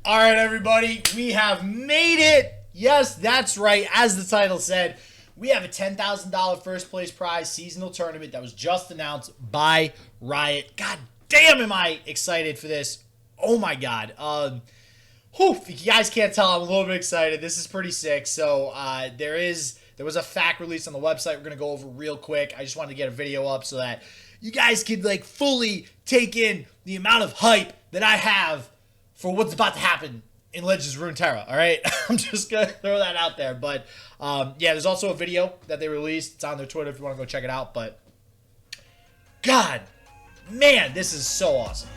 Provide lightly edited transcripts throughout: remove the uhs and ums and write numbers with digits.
All right, everybody, we have made it. Yes, that's right. As the title said, we have a $10,000 first place prize seasonal tournament that was just announced by Riot. God damn, am I excited for this. Oh my God. If you guys can't tell, I'm a little bit excited. This is pretty sick. So there was a fact release on the website we're going to go over real quick. I just wanted to get a video up so that you guys could like fully take in the amount of hype that I have for what's about to happen in Legends of Runeterra, all right? I'm just going to throw that out there. But, yeah, there's also a video that they released. It's on their Twitter if you want to go check it out. But, God, man, this is so awesome.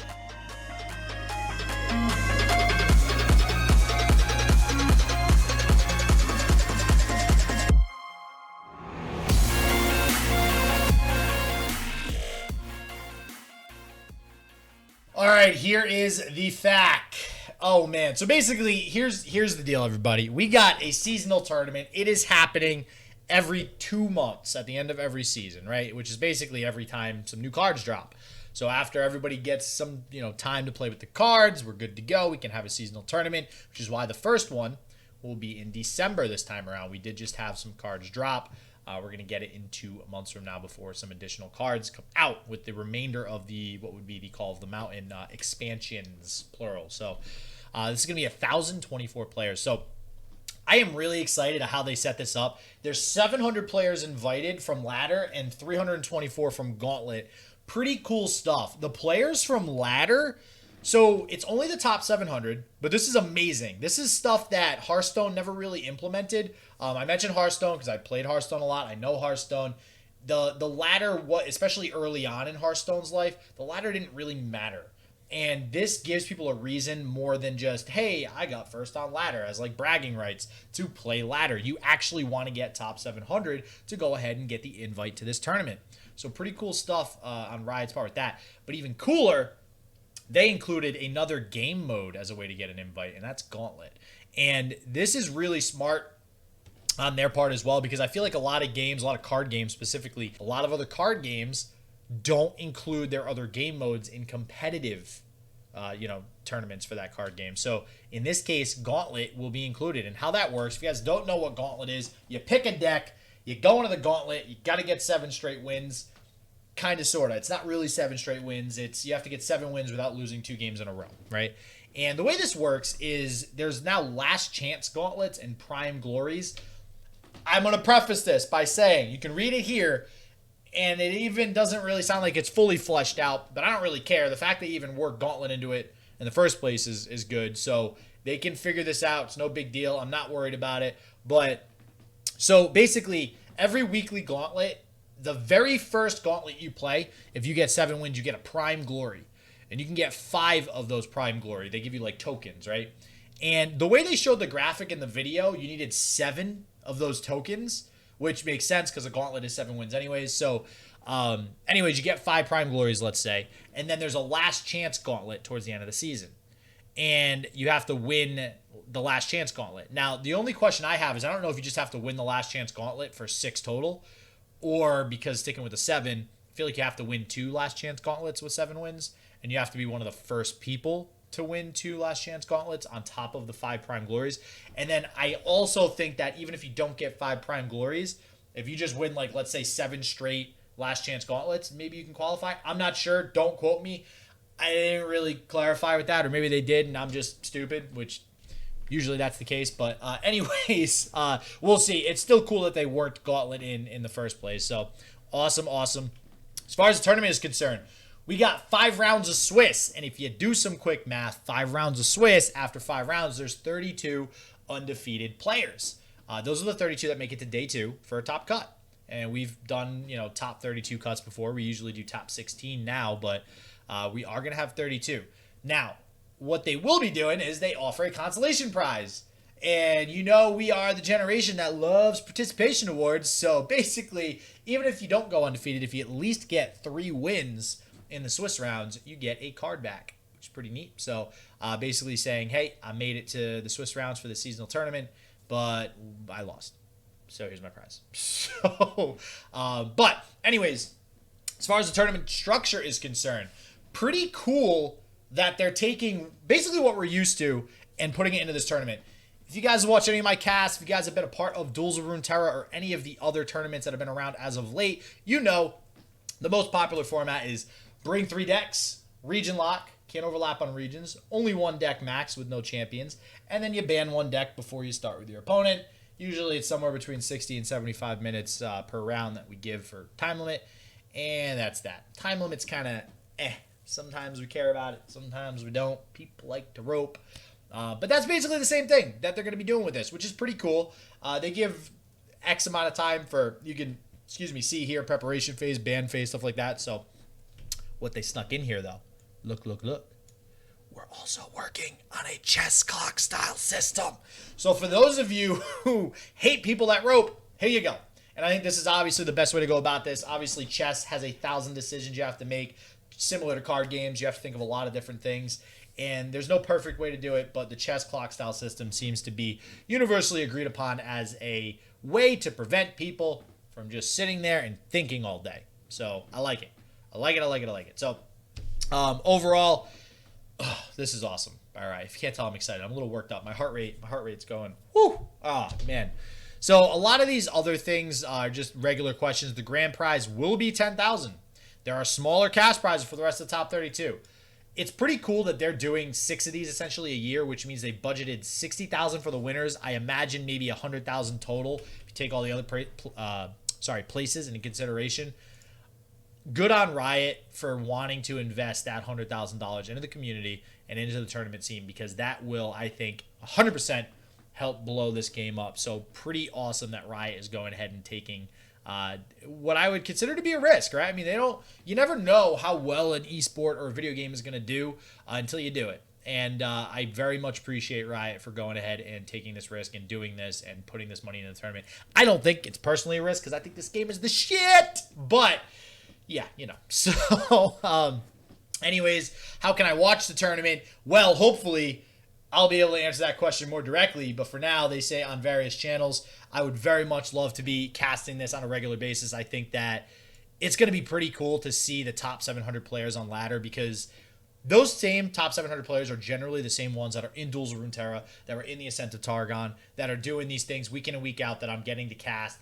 All right, here is the fact. Oh man, so basically here's the deal, everybody. We got a seasonal tournament. It is happening every 2 months at the end of every season, right? Which is basically every time some new cards drop. So after everybody gets some, time to play with the cards, we're good to go. We can have a seasonal tournament, which is why the first one will be in December this time around. We did just have some cards drop. We're going to get it in 2 months from now before some additional cards come out with the remainder of the, what would be the Call of the Mountain expansions, plural. So this is going to be 1,024 players. So I am really excited at how they set this up. There's 700 players invited from Ladder and 324 from Gauntlet. Pretty cool stuff. The players from Ladder, so it's only the top 700, but this is amazing. This is stuff that Hearthstone never really implemented. I mentioned Hearthstone because I played Hearthstone a lot. I know Hearthstone. The ladder, especially early on in Hearthstone's life, the ladder didn't really matter. And this gives people a reason more than just, hey, I got first on ladder as like bragging rights to play ladder. You actually want to get top 700 to go ahead and get the invite to this tournament. So pretty cool stuff on Riot's part with that. But even cooler, they included another game mode as a way to get an invite, and that's Gauntlet. And this is really smart on their part as well, because I feel like a lot of games, a lot of card games specifically, a lot of other card games don't include their other game modes in competitive, tournaments for that card game. So in this case, Gauntlet will be included. And how that works, if you guys don't know what Gauntlet is, you pick a deck, you go into the Gauntlet, you got to get 7 straight wins. Kind of, sort of. It's not really 7 straight wins. It's you have to get 7 wins without losing 2 games in a row, right? And the way this works is there's now last chance gauntlets and prime glories. I'm going to preface this by saying you can read it here, and it even doesn't really sound like it's fully fleshed out, but I don't really care. The fact they even worked Gauntlet into it in the first place is good. So they can figure this out. It's no big deal. I'm not worried about it. But so basically, every weekly Gauntlet, the very first Gauntlet you play, if you get 7 wins, you get a Prime Glory. And you can get 5 of those Prime Glory. They give you like tokens, right? And the way they showed the graphic in the video, you needed 7 of those tokens, which makes sense because a Gauntlet is 7 wins anyways. So anyways, you get 5 Prime Glories, let's say. And then there's a last chance Gauntlet towards the end of the season. And you have to win the last chance Gauntlet. Now, the only question I have is I don't know if you just have to win the last chance Gauntlet for 6 total, or because sticking with the 7, I feel like you have to win 2 last chance gauntlets with 7 wins, and you have to be one of the first people to win 2 last chance gauntlets on top of the 5 prime glories. And then I also think that even if you don't get 5 prime glories, if you just win, like, let's say 7 straight last chance gauntlets, maybe you can qualify. I'm not sure. Don't quote me. I didn't really clarify with that, or maybe they did and I'm just stupid, which usually that's the case. But anyways, we'll see. It's still cool that they worked Gauntlet in the first place. So awesome, awesome. As far as the tournament is concerned, we got 5 rounds of Swiss. And if you do some quick math, 5 rounds of Swiss, after 5 rounds, there's 32 undefeated players. Those are the 32 that make it to day 2 for a top cut. And we've done, top 32 cuts before. We usually do top 16 now, but we are going to have 32. Now, what they will be doing is they offer a consolation prize. And we are the generation that loves participation awards. So basically, even if you don't go undefeated, if you at least get 3 wins in the Swiss rounds, you get a card back, which is pretty neat. So basically saying, hey, I made it to the Swiss rounds for the seasonal tournament, but I lost. So here's my prize. So, but anyways, as far as the tournament structure is concerned, pretty cool that they're taking basically what we're used to and putting it into this tournament. If you guys watch any of my casts, if you guys have been a part of Duels of Runeterra or any of the other tournaments that have been around as of late, you know the most popular format is bring 3 decks, region lock, can't overlap on regions, only 1 deck max with no champions, and then you ban 1 deck before you start with your opponent. Usually it's somewhere between 60 and 75 minutes per round that we give for time limit, and that's that. Time limit's kind of Sometimes we care about it, sometimes we don't. People like to rope. But that's basically the same thing that they're going to be doing with this, which is pretty cool. They give X amount of time for, you can, see here, preparation phase, ban phase, stuff like that. So what they snuck in here, though, look. We're also working on a chess clock style system. So for those of you who hate people that rope, here you go. And I think this is obviously the best way to go about this. Obviously, chess has 1,000 decisions you have to make. Similar to card games, you have to think of a lot of different things. And there's no perfect way to do it, but the chess clock style system seems to be universally agreed upon as a way to prevent people from just sitting there and thinking all day. So I like it. I like it. So overall, this is awesome. All right, if you can't tell, I'm excited. I'm a little worked up. My heart rate's going. Whoo! Ah, man. So a lot of these other things are just regular questions. The grand prize will be 10,000. There are smaller cash prizes for the rest of the top 32. It's pretty cool that they're doing 6 of these essentially a year, which means they budgeted 60,000 for the winners. I imagine maybe 100,000 total if you take all the other places into consideration. Good on Riot for wanting to invest that $100,000 into the community and into the tournament scene, because that will, I think, 100% help blow this game up. So pretty awesome that Riot is going ahead and taking what I would consider to be a risk, right? I mean, you never know how well an esport or a video game is going to do until you do it. And I very much appreciate Riot for going ahead and taking this risk and doing this and putting this money in the tournament. I don't think it's personally a risk because I think this game is the shit, but yeah, So, anyways, how can I watch the tournament? Well, hopefully I'll be able to answer that question more directly, but for now, they say on various channels. I would very much love to be casting this on a regular basis. I think that it's going to be pretty cool to see the top 700 players on ladder, because those same top 700 players are generally the same ones that are in Duels of Runeterra, that are in the Ascent of Targon, that are doing these things week in and week out that I'm getting to cast.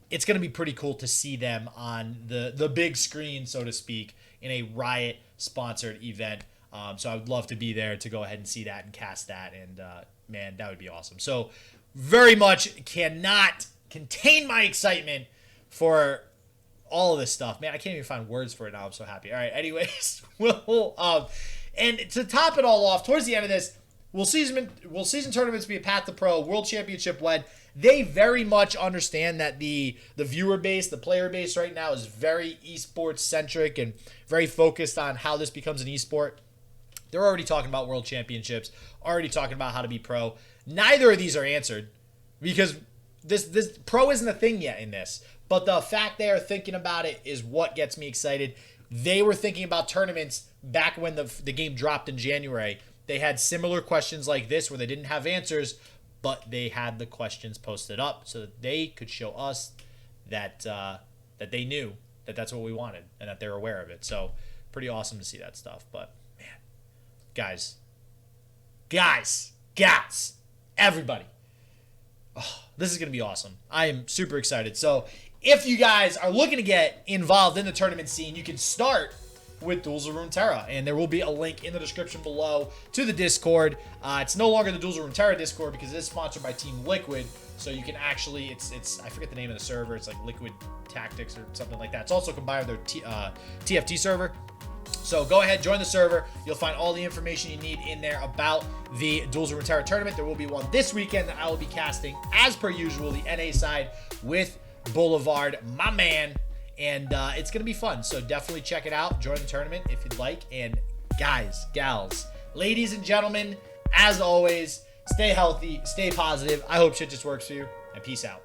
It's going to be pretty cool to see them on the big screen, so to speak, in a Riot-sponsored event. So I would love to be there to go ahead and see that and cast that, and man, that would be awesome. So very much cannot contain my excitement for all of this stuff. Man, I can't even find words for it now. I'm so happy. All right, anyways, and to top it all off, towards the end of this, will season tournaments be a path to pro, world championship wed? They very much understand that the viewer base, the player base right now is very esports centric and very focused on how this becomes an esport. They're already talking about world championships, already talking about how to be pro. Neither of these are answered because this pro isn't a thing yet in this. But the fact they are thinking about it is what gets me excited. They were thinking about tournaments back when the game dropped in January. They had similar questions like this where they didn't have answers, but they had the questions posted up so that they could show us that that they knew that that's what we wanted and that they're aware of it. So pretty awesome to see that stuff. But man, guys, everybody. Oh, this is going to be awesome. I am super excited. So if you guys are looking to get involved in the tournament scene, you can start with Duels of Runeterra, and there will be a link in the description below to the Discord. It's no longer the Duels of Runeterra Discord because it is sponsored by Team Liquid, so you can actually, it's I forget the name of the server, it's like Liquid Tactics or something like that. It's also combined with their TFT server. So go ahead, join the server. You'll find all the information you need in there about the Duels of Runeterra tournament. There will be one this weekend that I will be casting, as per usual, the NA side with Boulevard, my man. And it's going to be fun. So definitely check it out. Join the tournament if you'd like. And guys, gals, ladies and gentlemen, as always, stay healthy, stay positive. I hope shit just works for you. And peace out.